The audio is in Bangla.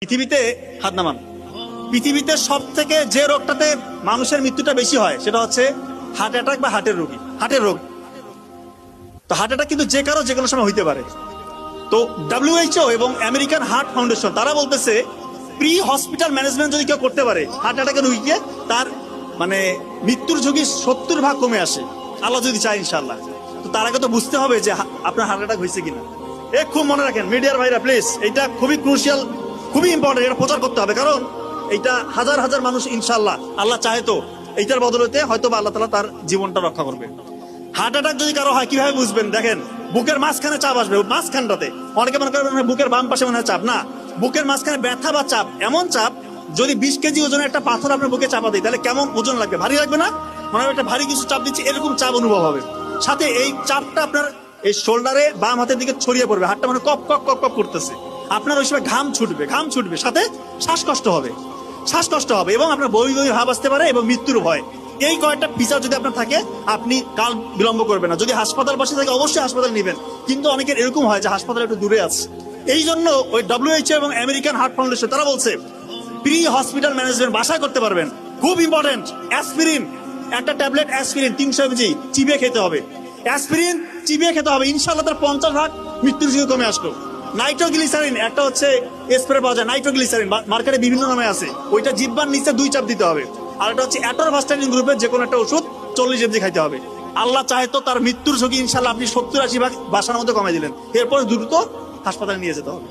পৃথিবীতে হাত নামান। পৃথিবীতে সব থেকে যে রোগটাতে মানুষের মৃত্যুটা বেশি হয় সেটা হচ্ছে হার্ট অ্যাটাক বা হার্টের রোগ। তো হার্ট অ্যাটাক কিন্তু যে কারো যে কোনো সময় হইতে পারে। তো WHO এবং আমেরিকান হার্ট ফাউন্ডেশন তারা বলতেছে প্রি হসপিটাল ম্যানেজমেন্ট যদি কেউ করতে পারে হার্ট অ্যাটাকের রোগীকে, তার মানে মৃত্যুর ঝুঁকি 70% কমে আসে, আল্লাহ যদি চায় ইনশাআল্লাহ। তো তার আগে তো বুঝতে হবে যে আপনার হার্ট অ্যাটাক হয়েছে কিনা। খুব মনে রাখেন মিডিয়ার ভাইরা প্লিজ, এটা খুবই ক্রুশিয়াল, খুবই ইম্পর্টেন্ট, এটা প্রচার করতে হবে। কারণ এইটা হাজার হাজার মানুষ ইনশাআল্লাহ আল্লাহ চাহে তো এইটার বদলতে হয়তো বা আল্লাহ তাআলা তার জীবনটা রক্ষা করবে। হার্ট অ্যাটাক যদি কারো হয় কিভাবে বুঝবেন? দেখেন, বুকের মাঝখানে চাপ আসবে, মাঝখানটাতে। অনেকে মনে করেন বুকের বাম পাশে মনে হয় চাপ, না, বুকের মাঝখানে ব্যথা বা চাপ, এমন চাপ যদি 20 কেজি ওজনের একটা পাথর আপনার বুকে চাপা দেয় তাহলে কেমন ওজন লাগবে? ভারী লাগবে না? মনে হয় একটা ভারী কিছু চাপ দিচ্ছে, এরকম চাপ অনুভব হবে। সাথে এই চাপটা আপনার এই শোল্ডারে বাম হাতের দিকে ছড়িয়ে পড়বে, হাতটা মানে কপ কপ কপ কপ করতেছে, আপনার ওই সময় ঘাম ছুটবে, সাথে শ্বাসকষ্ট হবে এবং আপনার বমি বমি ভাব আসতে পারে এবং মৃত্যুর ভয়। এই কয়েকটা ফিচার যদি আপনার থাকে আপনি কাল বিলম্ব করবেন না। যদি হাসপাতাল বসে থাকে অবশ্যই হাসপাতাল নেবেন, কিন্তু অনেকের এরকম হয় যে হাসপাতাল একটু দূরে আছে। এই জন্য ওই WHO এবং আমেরিকান হার্ট ফাউন্ডেশন তারা বলছে প্রি হসপিটাল ম্যানেজমেন্ট বাসায় করতে পারবেন। খুব ইম্পর্টেন্ট, অ্যাসপিরিন, একটা ট্যাবলেট অ্যাসপিরিন 300 mg চিবিয়ে খেতে হবে। অ্যাসপিরিন চিবিয়ে খেতে হবে, ইনশাআল্লাহ তার 50% মৃত্যুর ঝুঁকি কমে আসলো। নাইট্রোগ্লিসারিন একটা হচ্ছে স্প্রে পাওয়া যায়, নাইট্রোগ্লিসারিন মার্কেটে বিভিন্ন নামে আছে, ওইটা জিহ্বার নিচে 2 চাপ দিতে হবে। আর একটা হচ্ছে অ্যাটোরভাস্টাটিন গ্রুপের যে কোনো একটা ওষুধ 40 mg খাইতে হবে। আল্লাহ চাহে তো তার মৃত্যুর ঝুঁকি ইনশাআল্লাহ আপনি 70-80% বাসার মধ্যে কমাই দিলেন, এরপর দ্রুত হাসপাতালে নিয়ে যেতে হবে।